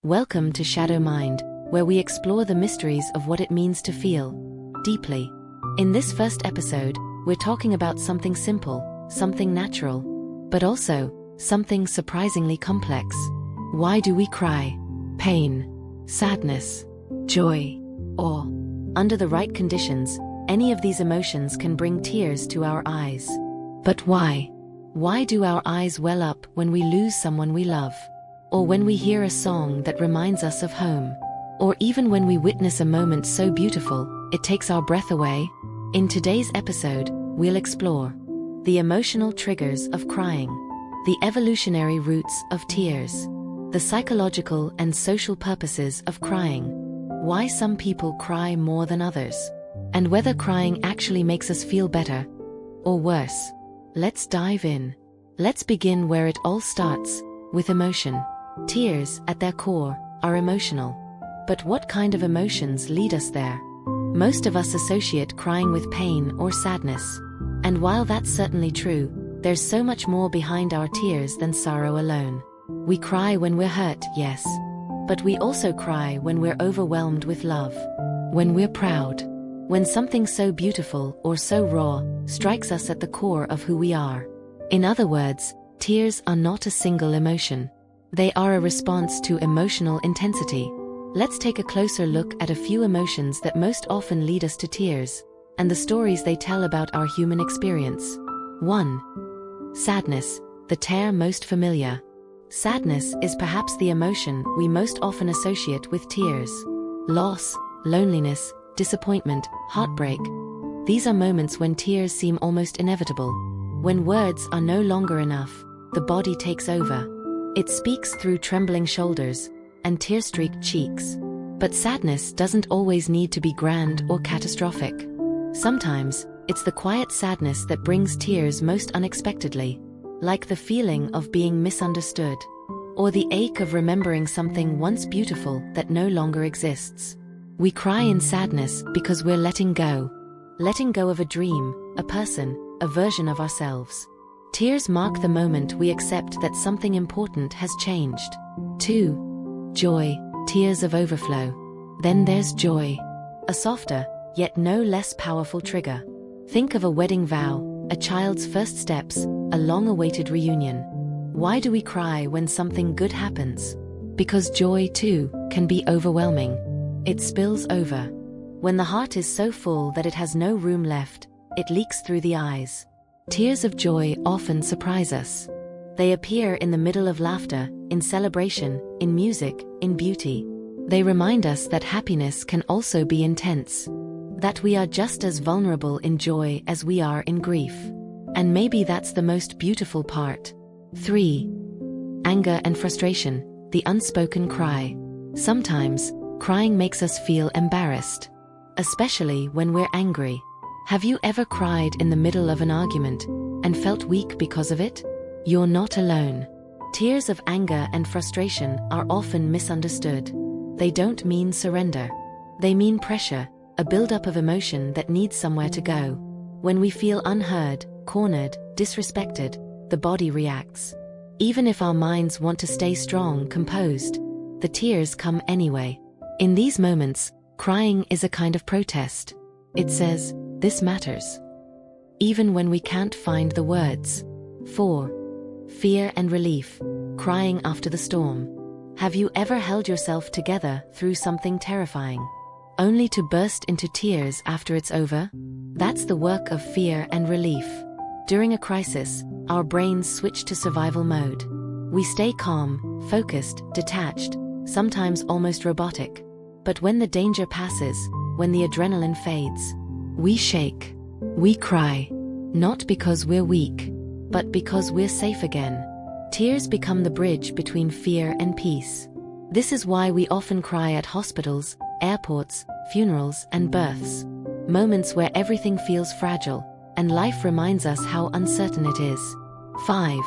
Welcome to Shadow Mind, where we explore the mysteries of what it means to feel deeply. In this first episode, we're talking about something simple, something natural, but also something surprisingly complex. Why do we cry? Pain, sadness, joy, awe. Under the right conditions, any of these emotions can bring tears to our eyes. But why? Why do our eyes well up when we lose someone we love? Or when we hear a song that reminds us of home? Or even when we witness a moment so beautiful, it takes our breath away? In today's episode, we'll explore the emotional triggers of crying, the evolutionary roots of tears, the psychological and social purposes of crying, why some people cry more than others, and whether crying actually makes us feel better or worse. Let's dive in. Let's begin where it all starts, with emotion. Tears, at their core, are emotional. But what kind of emotions lead us there? Most of us associate crying with pain or sadness. And while that's certainly true, there's so much more behind our tears than sorrow alone. We cry when we're hurt, yes. But we also cry when we're overwhelmed with love. When we're proud. When something so beautiful or so raw strikes us at the core of who we are. In other words, tears are not a single emotion. They are a response to emotional intensity. Let's take a closer look at a few emotions that most often lead us to tears, and the stories they tell about our human experience. 1. Sadness, the tear most familiar. Sadness is perhaps the emotion we most often associate with tears. Loss, loneliness, disappointment, heartbreak. These are moments when tears seem almost inevitable. When words are no longer enough, the body takes over. It speaks through trembling shoulders and tear-streaked cheeks. But sadness doesn't always need to be grand or catastrophic. Sometimes, it's the quiet sadness that brings tears most unexpectedly, like the feeling of being misunderstood, or the ache of remembering something once beautiful that no longer exists. We cry in sadness because we're letting go of a dream, a person, a version of ourselves. Tears mark the moment we accept that something important has changed. 2. Joy, tears of overflow. Then there's joy, a softer, yet no less powerful trigger. Think of a wedding vow, a child's first steps, a long-awaited reunion. Why do we cry when something good happens? Because joy, too, can be overwhelming. It spills over. When the heart is so full that it has no room left, it leaks through the eyes. Tears of joy often surprise us. They appear in the middle of laughter, in celebration, in music, in beauty. They remind us that happiness can also be intense. That we are just as vulnerable in joy as we are in grief. And maybe that's the most beautiful part. 3. Anger and frustration, the unspoken cry. Sometimes, crying makes us feel embarrassed. Especially when we're angry. Have you ever cried in the middle of an argument and felt weak because of it? You're not alone. Tears of anger and frustration are often misunderstood. They don't mean surrender. They mean pressure, a buildup of emotion that needs somewhere to go. When we feel unheard, cornered, disrespected, the body reacts. Even if our minds want to stay strong, composed, the tears come anyway. In these moments, crying is a kind of protest. It says, "This matters." Even when we can't find the words. 4. Fear and relief, crying after the storm. Have you ever held yourself together through something terrifying, only to burst into tears after it's over? That's the work of fear and relief. During a crisis, our brains switch to survival mode. We stay calm, focused, detached, sometimes almost robotic. But when the danger passes, when the adrenaline fades, we shake. We cry. Not because we're weak, but because we're safe again. Tears become the bridge between fear and peace. This is why we often cry at hospitals, airports, funerals, and births. Moments where everything feels fragile, and life reminds us how uncertain it is. 5.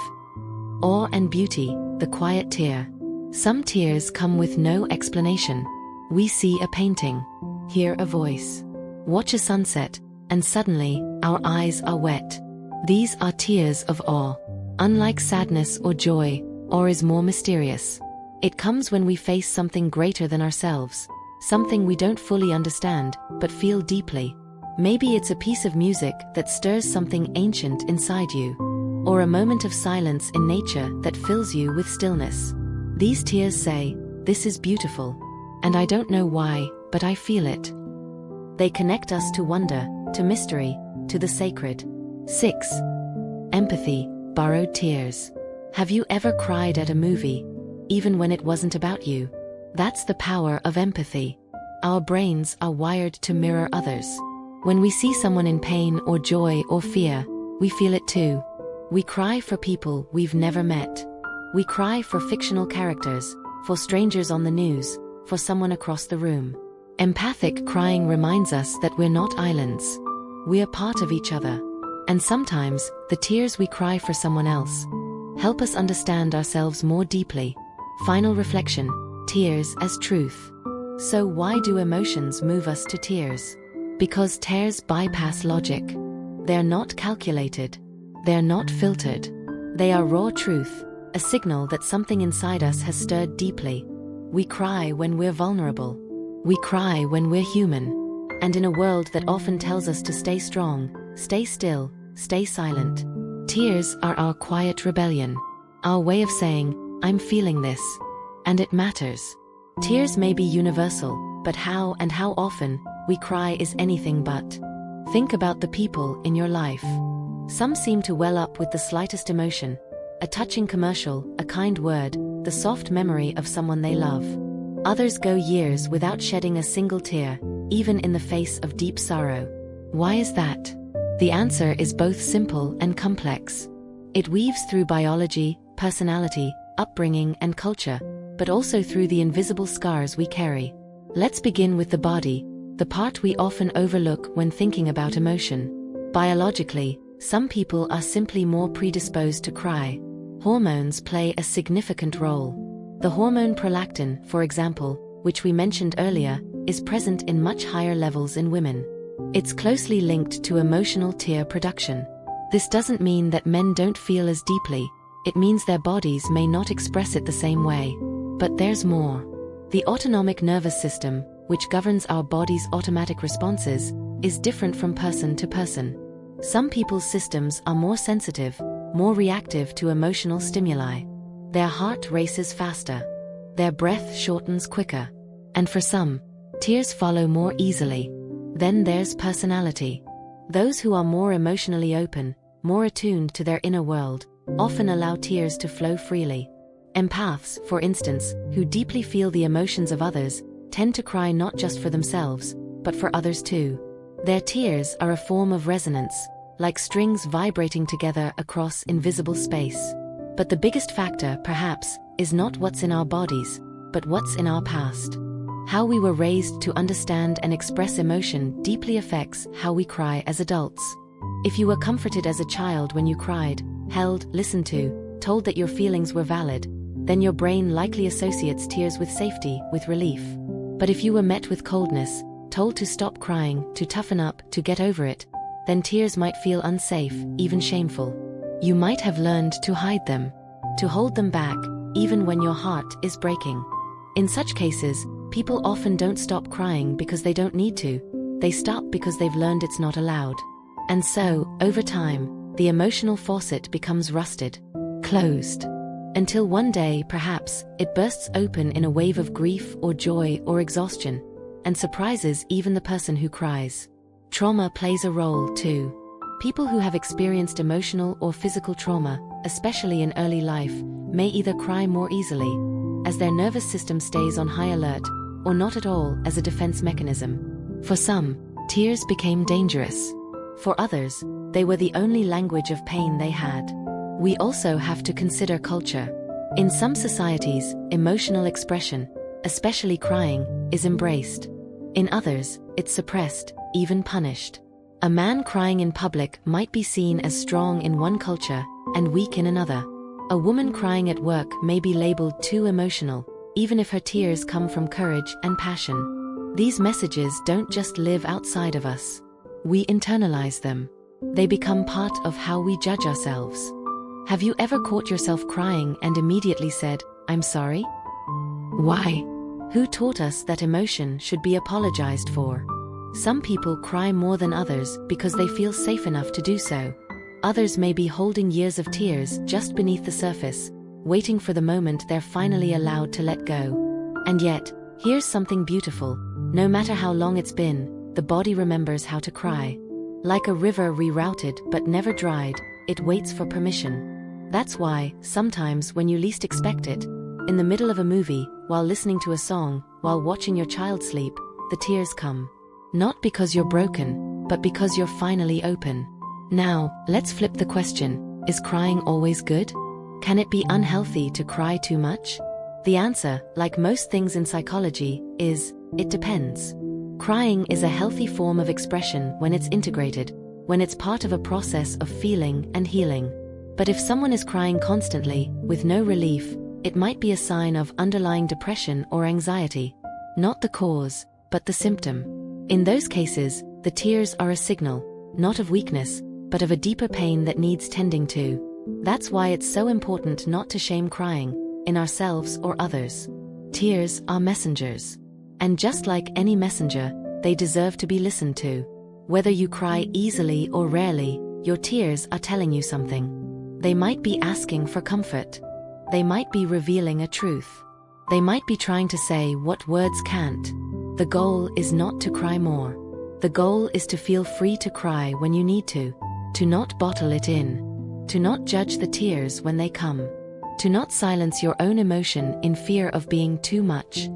Awe and beauty, the quiet tear. Some tears come with no explanation. We see a painting, hear a voice, watch a sunset, and suddenly, our eyes are wet. These are tears of awe. Unlike sadness or joy, awe is more mysterious. It comes when we face something greater than ourselves, something we don't fully understand, but feel deeply. Maybe it's a piece of music that stirs something ancient inside you, or a moment of silence in nature that fills you with stillness. These tears say, "This is beautiful. And I don't know why, but I feel it." They connect us to wonder, to mystery, to the sacred. 6. Empathy, borrowed tears. Have you ever cried at a movie, even when it wasn't about you? That's the power of empathy. Our brains are wired to mirror others. When we see someone in pain or joy or fear, we feel it too. We cry for people we've never met. We cry for fictional characters, for strangers on the news, for someone across the room. Empathic crying reminds us that we're not islands. We are part of each other. And sometimes, the tears we cry for someone else help us understand ourselves more deeply. Final reflection, tears as truth. So why do emotions move us to tears? Because tears bypass logic. They're not calculated. They're not filtered. They are raw truth, a signal that something inside us has stirred deeply. We cry when we're vulnerable. We cry when we're human. And in a world that often tells us to stay strong, stay still, stay silent, tears are our quiet rebellion. Our way of saying, "I'm feeling this. And it matters." Tears may be universal, but how and how often we cry is anything but. Think about the people in your life. Some seem to well up with the slightest emotion, a touching commercial, a kind word, the soft memory of someone they love. Others go years without shedding a single tear, even in the face of deep sorrow. Why is that? The answer is both simple and complex. It weaves through biology, personality, upbringing, and culture, but also through the invisible scars we carry. Let's begin with the body, the part we often overlook when thinking about emotion. Biologically, some people are simply more predisposed to cry. Hormones play a significant role. The hormone prolactin, for example, which we mentioned earlier, is present in much higher levels in women. It's closely linked to emotional tear production. This doesn't mean that men don't feel as deeply. It means their bodies may not express it the same way. But there's more. The autonomic nervous system, which governs our body's automatic responses, is different from person to person. Some people's systems are more sensitive, more reactive to emotional stimuli. Their heart races faster. Their breath shortens quicker. And for some, tears follow more easily. Then there's personality. Those who are more emotionally open, more attuned to their inner world, often allow tears to flow freely. Empaths, for instance, who deeply feel the emotions of others, tend to cry not just for themselves, but for others too. Their tears are a form of resonance, like strings vibrating together across invisible space. But the biggest factor, perhaps, is not what's in our bodies, but what's in our past. How we were raised to understand and express emotion deeply affects how we cry as adults. If you were comforted as a child when you cried, held, listened to, told that your feelings were valid, then your brain likely associates tears with safety, with relief. But if you were met with coldness, told to stop crying, to toughen up, to get over it, then tears might feel unsafe, even shameful. You might have learned to hide them, to hold them back, even when your heart is breaking. In such cases, people often don't stop crying because they don't need to. They stop because they've learned it's not allowed. And so, over time, the emotional faucet becomes rusted, closed. Until one day, perhaps, it bursts open in a wave of grief or joy or exhaustion, and surprises even the person who cries. Trauma plays a role too. People who have experienced emotional or physical trauma, especially in early life, may either cry more easily, as their nervous system stays on high alert, or not at all as a defense mechanism. For some, tears became dangerous. For others, they were the only language of pain they had. We also have to consider culture. In some societies, emotional expression, especially crying, is embraced. In others, it's suppressed, even punished. A man crying in public might be seen as strong in one culture and weak in another. A woman crying at work may be labeled too emotional, even if her tears come from courage and passion. These messages don't just live outside of us. We internalize them. They become part of how we judge ourselves. Have you ever caught yourself crying and immediately said, "I'm sorry"? Why? Who taught us that emotion should be apologized for? Some people cry more than others because they feel safe enough to do so. Others may be holding years of tears just beneath the surface, waiting for the moment they're finally allowed to let go. And yet, here's something beautiful. No matter how long it's been, the body remembers how to cry. Like a river rerouted but never dried, it waits for permission. That's why, sometimes when you least expect it, in the middle of a movie, while listening to a song, while watching your child sleep, the tears come. Not because you're broken, but because you're finally open. Now, let's flip the question. Is crying always good? Can it be unhealthy to cry too much? The answer, like most things in psychology, is, it depends. Crying is a healthy form of expression when it's integrated, when it's part of a process of feeling and healing. But if someone is crying constantly, with no relief, it might be a sign of underlying depression or anxiety. Not the cause, but the symptom. In those cases, the tears are a signal, not of weakness, but of a deeper pain that needs tending to. That's why it's so important not to shame crying, in ourselves or others. Tears are messengers. And just like any messenger, they deserve to be listened to. Whether you cry easily or rarely, your tears are telling you something. They might be asking for comfort. They might be revealing a truth. They might be trying to say what words can't. The goal is not to cry more. The goal is to feel free to cry when you need to not bottle it in, to not judge the tears when they come, to not silence your own emotion in fear of being too much.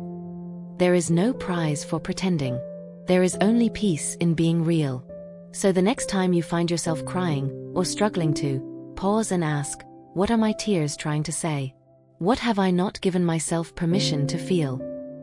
There is no prize for pretending. There is only peace in being real. So the next time you find yourself crying or struggling to, pause and ask, what are my tears trying to say? What have I not given myself permission to feel?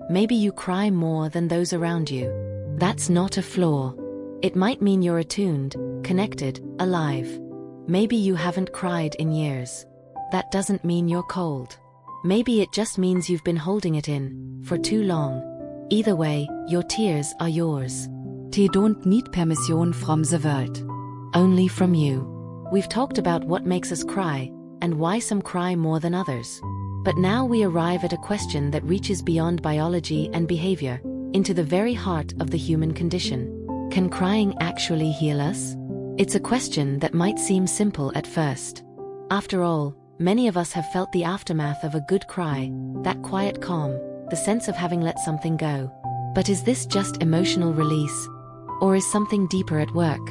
Maybe you cry more than those around you. That's not a flaw. It might mean you're attuned, connected, alive. Maybe you haven't cried in years. That doesn't mean you're cold. Maybe it just means you've been holding it in for too long. Either way, your tears are yours. They don't need permission from the world. Only from you. We've talked about what makes us cry, and why some cry more than others. But now we arrive at a question that reaches beyond biology and behavior, into the very heart of the human condition. Can crying actually heal us? It's a question that might seem simple at first. After all, many of us have felt the aftermath of a good cry, that quiet calm, the sense of having let something go. But is this just emotional release? Or is something deeper at work?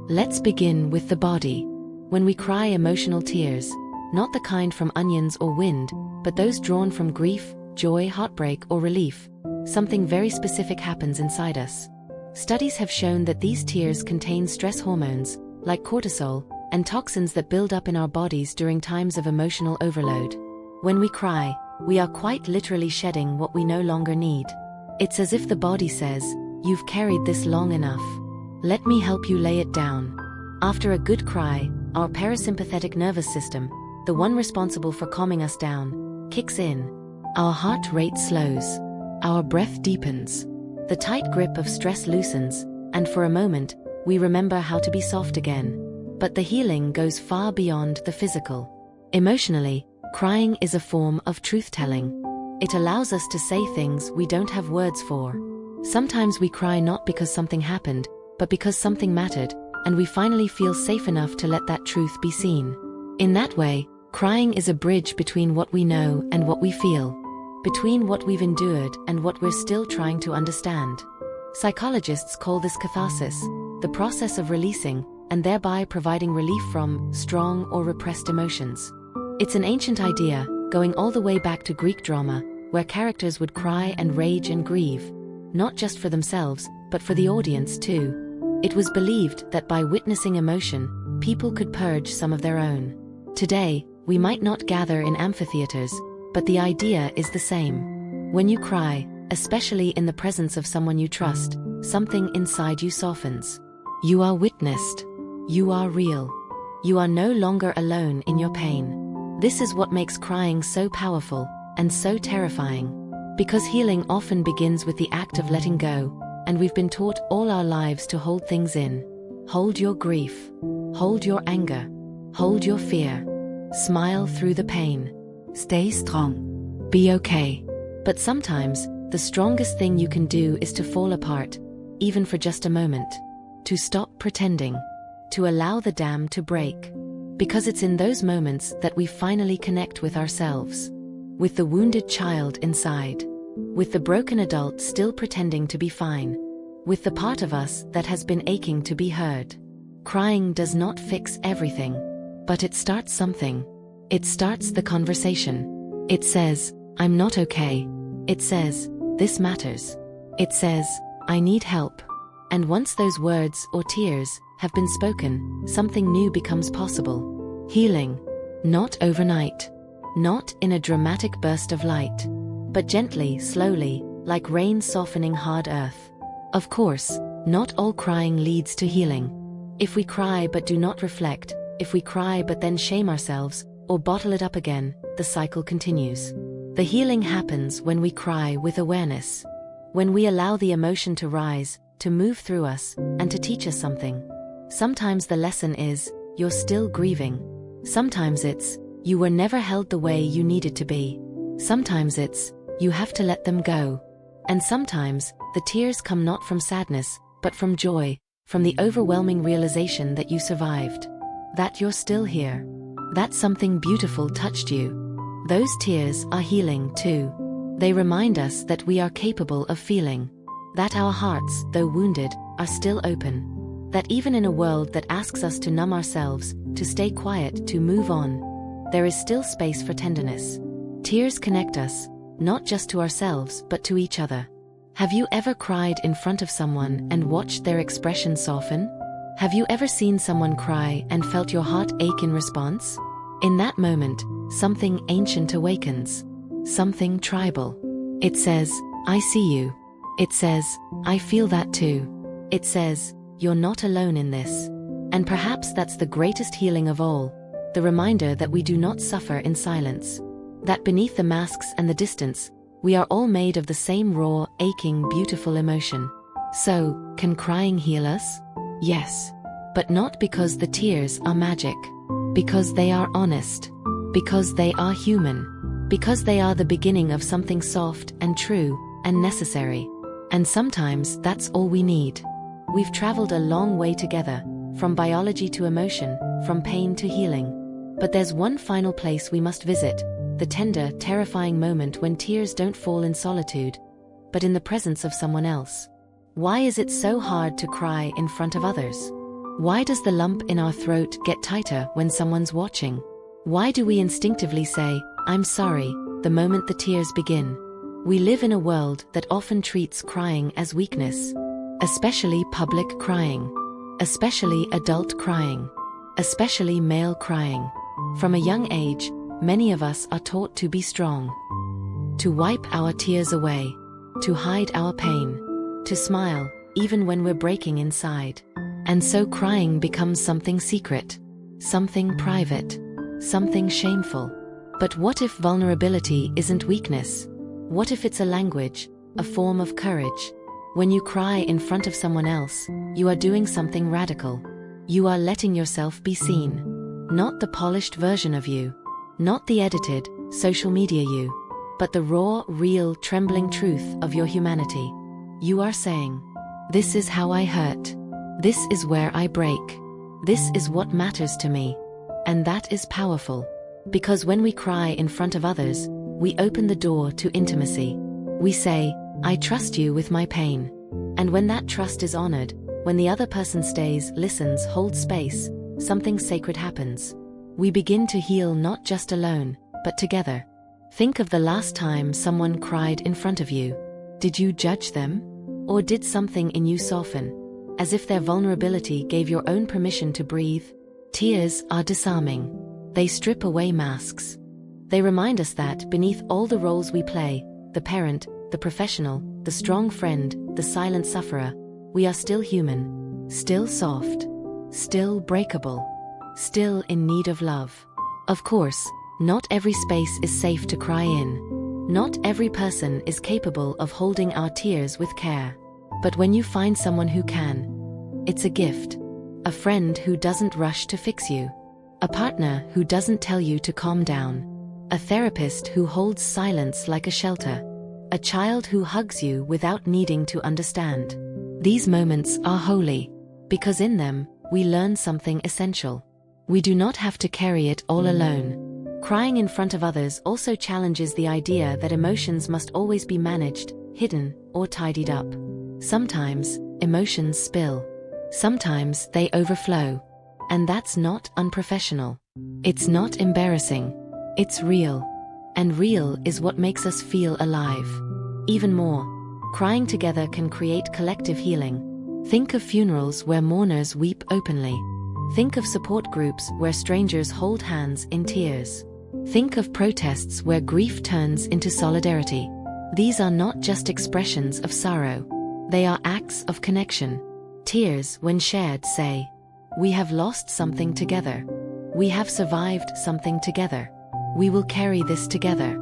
Let's begin with the body. When we cry emotional tears, not the kind from onions or wind, but those drawn from grief, joy, heartbreak, or relief, something very specific happens inside us. Studies have shown that these tears contain stress hormones, like cortisol, and toxins that build up in our bodies during times of emotional overload. When we cry, we are quite literally shedding what we no longer need. It's as if the body says, "You've carried this long enough. Let me help you lay it down." After a good cry, our parasympathetic nervous system, the one responsible for calming us down, kicks in. Our heart rate slows. Our breath deepens. The tight grip of stress loosens, and for a moment, we remember how to be soft again. But the healing goes far beyond the physical. Emotionally, crying is a form of truth-telling. It allows us to say things we don't have words for. Sometimes we cry not because something happened, but because something mattered, and we finally feel safe enough to let that truth be seen. In that way, crying is a bridge between what we know and what we feel, between what we've endured and what we're still trying to understand. Psychologists call this catharsis, the process of releasing, and thereby providing relief from strong or repressed emotions. It's an ancient idea, going all the way back to Greek drama, where characters would cry and rage and grieve, not just for themselves, but for the audience too. It was believed that by witnessing emotion, people could purge some of their own. Today, we might not gather in amphitheaters, but the idea is the same. When you cry, especially in the presence of someone you trust, something inside you softens. You are witnessed. You are real. You are no longer alone in your pain. This is what makes crying so powerful and so terrifying. Because healing often begins with the act of letting go, and we've been taught all our lives to hold things in. Hold your grief. Hold your anger. Hold your fear. Smile through the pain. Stay strong. Be okay. But sometimes, the strongest thing you can do is to fall apart, even for just a moment. To stop pretending. To allow the dam to break. Because it's in those moments that we finally connect with ourselves. With the wounded child inside. With the broken adult still pretending to be fine. With the part of us that has been aching to be heard. Crying does not fix everything. But it starts something. It starts the conversation. It says, I'm not okay. It says, this matters. It says, I need help. And once those words or tears have been spoken, something new becomes possible. Healing. Not overnight. Not in a dramatic burst of light. But gently, slowly, like rain softening hard earth. Of course, not all crying leads to healing. If we cry but do not reflect, if we cry but then shame ourselves, or bottle it up again, the cycle continues. The healing happens when we cry with awareness. When we allow the emotion to rise, to move through us, and to teach us something. Sometimes the lesson is, you're still grieving. Sometimes it's, you were never held the way you needed to be. Sometimes it's, you have to let them go. And sometimes, the tears come not from sadness, but from joy, from the overwhelming realization that you survived. That you're still here. That something beautiful touched you. Those tears are healing too. They remind us that we are capable of feeling. That our hearts, though wounded, are still open. That even in a world that asks us to numb ourselves, to stay quiet, to move on, there is still space for tenderness. Tears connect us, not just to ourselves but to each other. Have you ever cried in front of someone and watched their expression soften? Have you ever seen someone cry and felt your heart ache in response? In that moment, something ancient awakens. Something tribal. It says, I see you. It says, I feel that too. It says, you're not alone in this. And perhaps that's the greatest healing of all. The reminder that we do not suffer in silence. That beneath the masks and the distance, we are all made of the same raw, aching, beautiful emotion. So, can crying heal us? Yes. But not because the tears are magic. Because they are honest. Because they are human. Because they are the beginning of something soft and true and necessary. And sometimes that's all we need. We've traveled a long way together, from biology to emotion, from pain to healing. But there's one final place we must visit. The tender, terrifying moment when tears don't fall in solitude, but in the presence of someone else. Why is it so hard to cry in front of others? Why does the lump in our throat get tighter when someone's watching? Why do we instinctively say, I'm sorry, the moment the tears begin? We live in a world that often treats crying as weakness. Especially public crying. Especially adult crying. Especially male crying. From a young age, many of us are taught to be strong. To wipe our tears away. To hide our pain. To smile, even when we're breaking inside. And so crying becomes something secret. Something private. Something shameful. But what if vulnerability isn't weakness? What if it's a language, a form of courage? When you cry in front of someone else, you are doing something radical. You are letting yourself be seen. Not the polished version of you. Not the edited, social media you. But the raw, real, trembling truth of your humanity. You are saying, this is how I hurt. This is where I break. This is what matters to me. And that is powerful. Because when we cry in front of others, we open the door to intimacy. We say, I trust you with my pain. And when that trust is honored, when the other person stays, listens, holds space, something sacred happens. We begin to heal not just alone, but together. Think of the last time someone cried in front of you. Did you judge them? Or did something in you soften? As if their vulnerability gave your own permission to breathe? Tears are disarming. They strip away masks. They remind us that beneath all the roles we play, the parent, the professional, the strong friend, the silent sufferer, we are still human, still soft, still breakable, still in need of love. Of course, not every space is safe to cry in. Not every person is capable of holding our tears with care. But when you find someone who can, it's a gift. A friend who doesn't rush to fix you. A partner who doesn't tell you to calm down. A therapist who holds silence like a shelter. a child who hugs you without needing to understand. These moments are holy, because in them, we learn something essential. We do not have to carry it all alone. Crying in front of others also challenges the idea that emotions must always be managed, hidden, or tidied up. Sometimes, emotions spill. Sometimes they overflow. And that's not unprofessional. It's not embarrassing. It's real. And real is what makes us feel alive. Even more, crying together can create collective healing. Think of funerals where mourners weep openly. Think of support groups where strangers hold hands in tears. Think of protests where grief turns into solidarity. These are not just expressions of sorrow. They are acts of connection. Tears, when shared, say, "We have lost something together. We have survived something together. We will carry this together."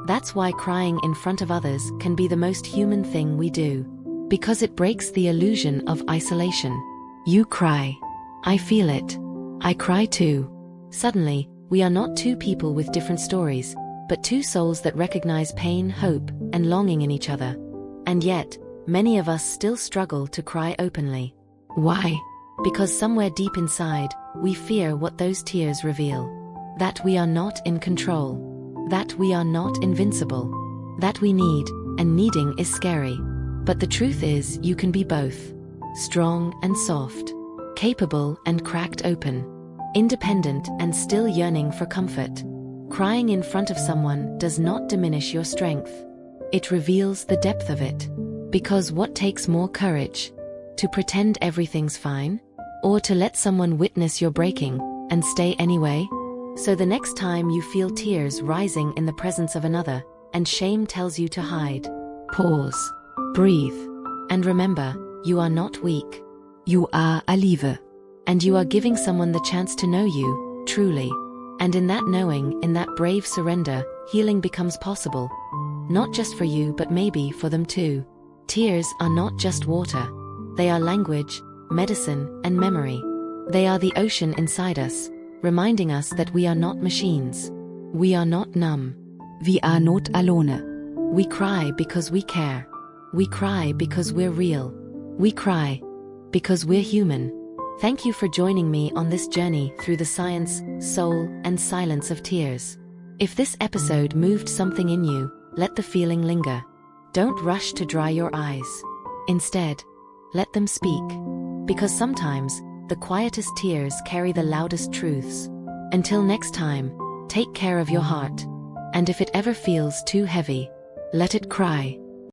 That's why crying in front of others can be the most human thing we do. Because it breaks the illusion of isolation. You cry. I feel it. I cry too. Suddenly, we are not two people with different stories, but two souls that recognize pain, hope, and longing in each other. And yet, many of us still struggle to cry openly. Why? Because somewhere deep inside, we fear what those tears reveal. That we are not in control. That we are not invincible. That we need, and needing is scary. But the truth is, you can be both. Strong and soft. Capable and cracked open. Independent and still yearning for comfort. Crying in front of someone does not diminish your strength. It reveals the depth of it. Because what takes more courage? To pretend everything's fine? Or to let someone witness your breaking, and stay anyway? So the next time you feel tears rising in the presence of another, and shame tells you to hide, pause, breathe, and remember, you are not weak. You are alive. And you are giving someone the chance to know you, truly. And in that knowing, in that brave surrender, healing becomes possible. Not just for you, but maybe for them too. Tears are not just water. They are language, medicine, and memory. They are the ocean inside us, reminding us that we are not machines. We are not numb. Vi are not alone. We cry because we care. We cry because we're real. We cry because we're human. Thank you for joining me on this journey through the science, soul, and silence of tears. If this episode moved something in you, let the feeling linger. Don't rush to dry your eyes. Instead, let them speak. Because sometimes, the quietest tears carry the loudest truths. Until next time, take care of your heart. And if it ever feels too heavy, let it cry.